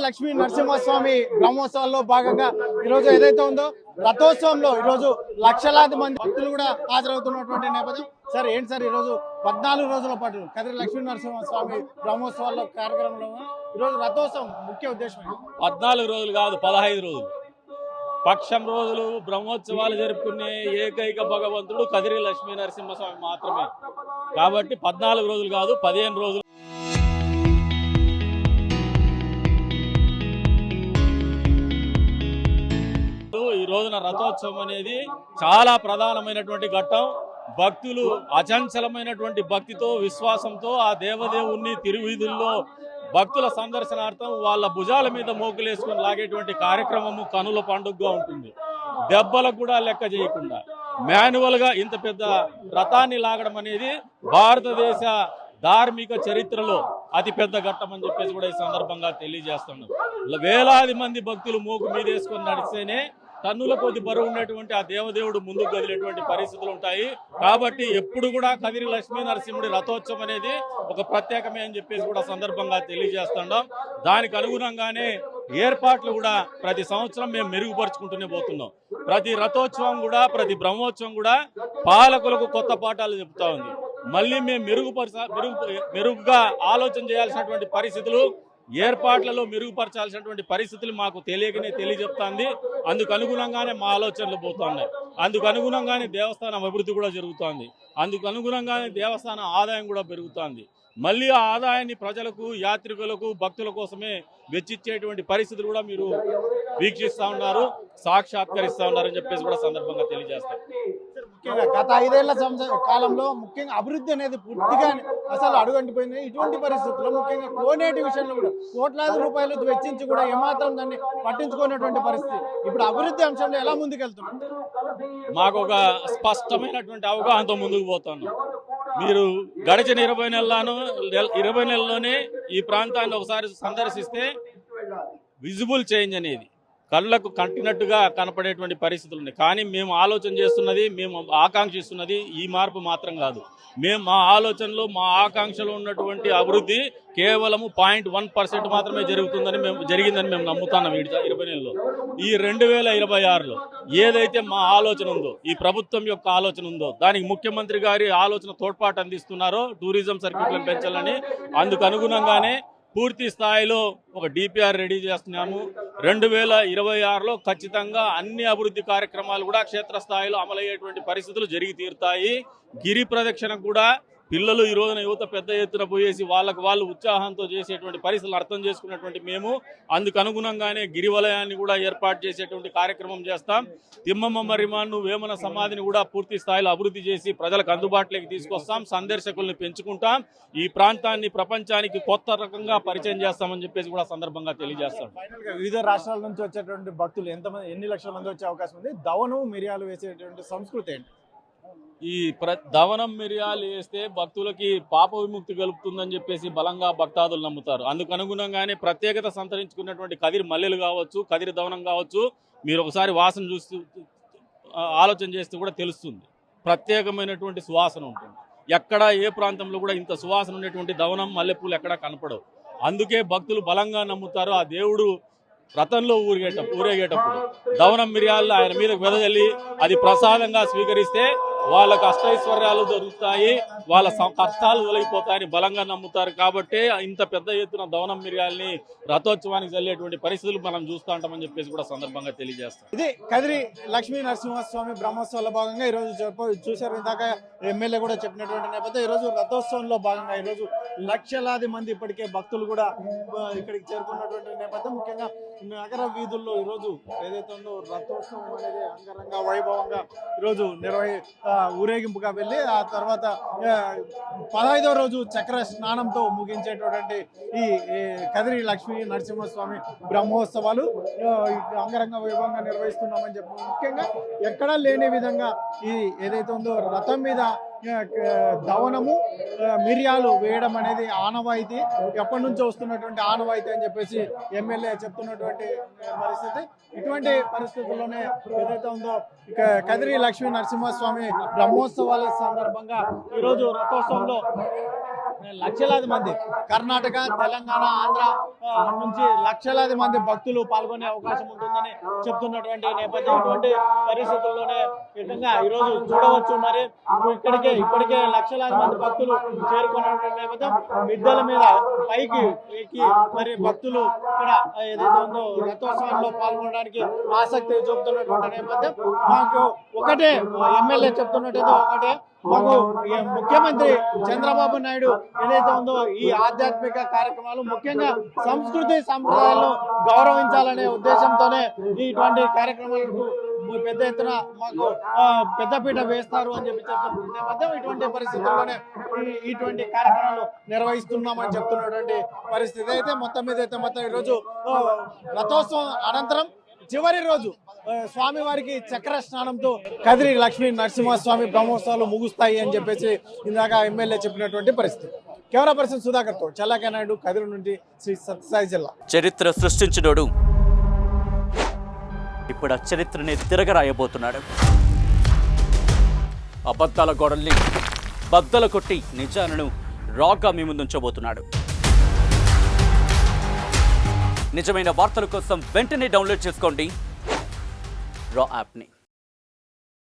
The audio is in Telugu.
లక్ష్మీ నరసింహస్వామి బ్రహ్మోత్సవాల్లో భాగంగా ఈరోజు ఏదైతే ఉందో రథోత్సవంలో ఈరోజు లక్షలాది మంది భక్తులు కూడా హాజరవుతున్నటువంటి నేపథ్యం. సార్ ఏంటి సార్ ఈరోజు 14 రోజుల పాటు కదిరి లక్ష్మీ నరసింహస్వామి బ్రహ్మోత్సవాల్లో కార్యక్రమంలో ఈరోజు రథోత్సవం ముఖ్య ఉద్దేశం 14 రోజులు కాదు 15 రోజులు పక్షం రోజులు బ్రహ్మోత్సవాలు జరుపుకునే ఏకైక భగవంతుడు కదిరి లక్ష్మీ నరసింహస్వామి మాత్రమే. కాబట్టి 14 రోజులు కాదు 15 రోజులు. ఈ రోజున రథోత్సవం అనేది చాలా ప్రధానమైనటువంటి ఘట్టం. భక్తులు అచంచలమైనటువంటి భక్తితో విశ్వాసంతో ఆ దేవదేవుణ్ణి తిరువీధుల్లో భక్తుల సందర్శనార్థం వాళ్ళ భుజాల మీద మోకులేసుకొని లాగేటువంటి కార్యక్రమము కనుల పండుగగా ఉంటుంది. దెబ్బలకు కూడా లెక్క చేయకుండా మాన్యువల్గా ఇంత పెద్ద రథాన్ని లాగడం అనేది భారతదేశ ధార్మిక చరిత్రలో అతి పెద్ద ఘట్టం అని చెప్పేసి కూడా ఈ సందర్భంగా తెలియజేస్తున్నాం. వేలాది మంది భక్తులు మోకు మీద వేసుకొని నడిస్తేనే టన్నుల కొద్ది బరువు ఉన్నటువంటి ఆ దేవదేవుడు ముందుకు కదిలేటువంటి పరిస్థితులు ఉంటాయి. కాబట్టి ఎప్పుడు కూడా కదిరి లక్ష్మీ నరసింహుడి రథోత్సవం అనేది ఒక ప్రత్యేకమే అని చెప్పేసి కూడా సందర్భంగా తెలియజేస్తున్నాం. దానికి అనుగుణంగానే ఏర్పాట్లు కూడా ప్రతి సంవత్సరం మేము మెరుగుపరుచుకుంటూనే పోతున్నాం. ప్రతి రథోత్సవం కూడా ప్రతి బ్రహ్మోత్సవం కూడా పాలకులకు కొత్త పాఠాలు చెప్తా ఉంది. మళ్ళీ మేము మెరుగుగా ఆలోచన చేయాల్సినటువంటి పరిస్థితులు, ఏర్పాట్లలో మెరుగుపరచాల్సినటువంటి పరిస్థితులు మాకు తెలియజెప్తాంది. అందుకు అనుగుణంగానే మా ఆలోచనలు పోతున్నాయి. అందుకు అనుగుణంగానే దేవస్థానం అభివృద్ధి కూడా జరుగుతోంది. అందుకు అనుగుణంగానే దేవస్థానం ఆదాయం కూడా పెరుగుతోంది. మళ్ళీ ఆ ఆదాయాన్ని ప్రజలకు, యాత్రికులకు, భక్తుల కోసమే వెచ్చిచ్చేటువంటి పరిస్థితులు కూడా మీరు వీక్షిస్తూ ఉన్నారు, సాక్షాత్కరిస్తూ ఉన్నారని చెప్పేసి కూడా సందర్భంగా తెలియజేస్తారు. ముఖ్యంగా గత 5 ఏళ్ల కాలంలో ముఖ్యంగా అభివృద్ధి అనేది పూర్తిగా అసలు అడుగంటిపోయింది. ఇటువంటి పరిస్థితుల్లో ముఖ్యంగా కోనేటి విషయంలో కూడా కోట్లాది రూపాయలు వెచ్చించి కూడా ఏమాత్రం దాన్ని పట్టించుకునేటువంటి పరిస్థితి. ఇప్పుడు అభివృద్ధి అంశంలో ఎలా ముందుకెళ్తున్నాం? మాకు ఒక స్పష్టమైనటువంటి అవగాహనతో ముందుకు పోతున్నాం. మీరు గడిచిన 20 నెలల్లోనే ఈ ప్రాంతాన్ని ఒకసారి సందర్శిస్తే విజిబుల్ చేంజ్ అనేది కళ్ళకు కంటినట్టుగా కనపడేటువంటి పరిస్థితులు ఉన్నాయి. కానీ మేము ఆలోచన చేస్తున్నది, మేము ఆకాంక్షిస్తున్నది ఈ మార్పు మాత్రం కాదు. మేము మా ఆలోచనలో, మా ఆకాంక్షలో ఉన్నటువంటి అభివృద్ధి కేవలము 0.1% మాత్రమే జరిగిందని మేము నమ్ముతున్నాం. 20 నెలల్లో ఈ 2026లో ఏదైతే మా ఆలోచన ఉందో, ఈ ప్రభుత్వం యొక్క ఆలోచన ఉందో, దానికి ముఖ్యమంత్రి గారి ఆలోచన తోడ్పాటు అందిస్తున్నారో టూరిజం సర్క్యూట్లను పెంచాలని, అందుకు అనుగుణంగానే పూర్తి స్థాయిలో ఒక డిపిఆర్ రెడీ చేస్తున్నాము. 2026లో ఖచ్చితంగా అన్ని అభివృద్ధి కార్యక్రమాలు కూడా క్షేత్రస్థాయిలో అమలయ్యేటువంటి పరిస్థితులు జరిగి తీరుతాయి. గిరి ప్రదక్షిణ కూడా పిల్లలు ఈ రోజున యువత పెద్ద ఎత్తున పోయేసి వాళ్ళు ఉత్సాహంతో చేసేటువంటి పరిస్థితులు అర్థం చేసుకున్నటువంటి మేము అందుకు అనుగుణంగానే గిరివలయాన్ని కూడా ఏర్పాటు చేసేటువంటి కార్యక్రమం చేస్తాం. తిమ్మమ్మ రిమాన్ను, వేమన సమాధిని కూడా పూర్తి స్థాయిలో అభివృద్ధి చేసి ప్రజలకు అందుబాటులోకి తీసుకొస్తాం. సందర్శకుల్ని పెంచుకుంటాం. ఈ ప్రాంతాన్ని ప్రపంచానికి కొత్త రకంగా పరిచయం చేస్తామని చెప్పేసి కూడా సందర్భంగా తెలియజేస్తాం. వివిధ రాష్ట్రాల నుంచి వచ్చేటువంటి భక్తులు ఎన్ని లక్షల మంది వచ్చే అవకాశం ఉంది? దవనం మిరియాలు వేసేటువంటి సంస్కృతి ఏంటి? ఈ దవనం మిరియాలు వేస్తే భక్తులకి పాప విముక్తి కలుపుతుందని చెప్పేసి బలంగా భక్తాదులు నమ్ముతారు. అందుకు అనుగుణంగానే ప్రత్యేకత సంతరించుకున్నటువంటి కదిరి మల్లెలు కావచ్చు, కదిరి దవనం కావచ్చు, మీరు ఒకసారి వాసన చూస్తూ ఆలోచన చేస్తే కూడా తెలుస్తుంది. ప్రత్యేకమైనటువంటి సువాసన ఉంటుంది. ఎక్కడ ఏ ప్రాంతంలో కూడా ఇంత సువాసన ఉండేటువంటి దవనం, మల్లెపూలు ఎక్కడా కనపడవు. అందుకే భక్తులు బలంగా నమ్ముతారు. ఆ దేవుడు రథంలో ఊరేగేటప్పుడు దవనం మిరియాలు ఆయన మీద వెదజల్లి అది ప్రసాదంగా స్వీకరిస్తే వాళ్ళకు అష్టైశ్వర్యాలు దొరుకుతాయి, వాళ్ళ కష్టాలు తొలగిపోతాయని బలంగా నమ్ముతారు. కాబట్టి ఇంత పెద్ద ఎత్తున దవనం మిరియాలని రథోత్సవానికి చల్లేటువంటి పరిస్థితులు మనం చూస్తూ ఉంటామని చెప్పేసి కూడా సందర్భంగా తెలియజేస్తాం. ఇది కదిరి లక్ష్మీ నరసింహస్వామి బ్రహ్మోత్సవాల్లో భాగంగా ఈరోజు చూశారు. ఇందాక ఎమ్మెల్యే కూడా చెప్పినటువంటి నేపథ్యం ఈరోజు రథోత్సవంలో భాగంగా ఈరోజు లక్షలాది మంది ఇప్పటికే భక్తులు కూడా ఇక్కడికి చేరుకున్నటువంటి నేపథ్యం. ముఖ్యంగా నగర వీధుల్లో ఈరోజు ఏదైతే ఉందో రథోత్సవం అనేది అంగరంగ వైభవంగా ఈరోజు ఊరేగింపుగా వెళ్ళి ఆ తర్వాత 15వ రోజు చక్ర స్నానంతో ముగించేటటువంటి ఈ కదిరి లక్ష్మీ నరసింహస్వామి బ్రహ్మోత్సవాలు అంగరంగ వైభవంగా నిర్వహిస్తున్నామని చెప్పి ముఖ్యంగా ఎక్కడా లేని విధంగా ఈ ఏదైతే ఉందో రథం మీద దవనము మిరియాలు వేయడం అనేది ఆనవాయితీ, ఎప్పటి నుంచో వస్తున్నటువంటి ఆనవాయితీ అని చెప్పేసి ఎమ్మెల్యే చెప్తున్నటువంటి పరిస్థితి. ఇటువంటి పరిస్థితుల్లోనే ఏదైతే ఉందో కదిరి లక్ష్మీ నరసింహస్వామి బ్రహ్మోత్సవాల సందర్భంగా ఈరోజు రథోత్సవంలో లక్షలాది మంది కర్ణాటక, తెలంగాణ, ఆంధ్ర నుంచి లక్షలాది మంది భక్తులు పాల్గొనే అవకాశం ఉంటుందని చెప్తున్నటువంటి నేపథ్యం. ఇటువంటి పరిస్థితుల్లోనే విధంగా ఈరోజు చూడవచ్చు. మరి ఇప్పటికే లక్షలాది మంది భక్తులు చేరుకున్నటువంటి నేపథ్యం. మిద్దెల మీద పైకి ఎక్కి మరి భక్తులు ఇక్కడ ఏదైతే ఉందో రథోత్సవంలో పాల్గొనడానికి ఆసక్తి చూపుతున్నటువంటి నేపథ్యం. మాకు ఒకటే ఎమ్మెల్యే చెప్తున్నట్టయితే ఒకటే, మాకు ముఖ్యమంత్రి చంద్రబాబు నాయుడు ఏదైతే ఉందో ఈ ఆధ్యాత్మిక కార్యక్రమాలు ముఖ్యంగా సంస్కృతి సంప్రదాయాలను గౌరవించాలనే ఉద్దేశంతోనే ఇటువంటి కార్యక్రమాలకు పెద్ద ఎత్తున మాకు పెద్దపీట వేస్తారు అని చెప్పి చెప్తున్న నేపథ్యం. ఇటువంటి పరిస్థితుల్లోనే ఇటువంటి కార్యక్రమాలు నిర్వహిస్తున్నామని చెప్తున్నటువంటి పరిస్థితి అయితే మొత్తం మీద అయితే మొత్తం ఈరోజు రథోత్సవం అనంతరం చివరి రోజు స్వామివారికి చక్ర స్నానంతో కదిరి లక్ష్మీ నరసింహస్వామి బ్రహ్మోత్సవాలు ముగుస్తాయి అని చెప్పేసి ఇందాక ఎమ్మెల్యే చెప్పినటువంటి పరిస్థితి. కెమెరా పర్సన్ సుధాకర్తో చల్లాక నాయుడు, కదిరి నుండి శ్రీ సత్యసాయి జిల్లా. చరిత్ర సృష్టించినోడు ఇప్పుడు ఆ చరిత్రని తిరగరాయబోతున్నాడు. అబద్ధాల గోడల్ని బద్దలు కొట్టి నిజాలను రాగా మీ ముందుంచబోతున్నాడు. నిజమైన వార్తల కోసం వెంటనే డౌన్లోడ్ చేసుకోండి రా యాప్ని.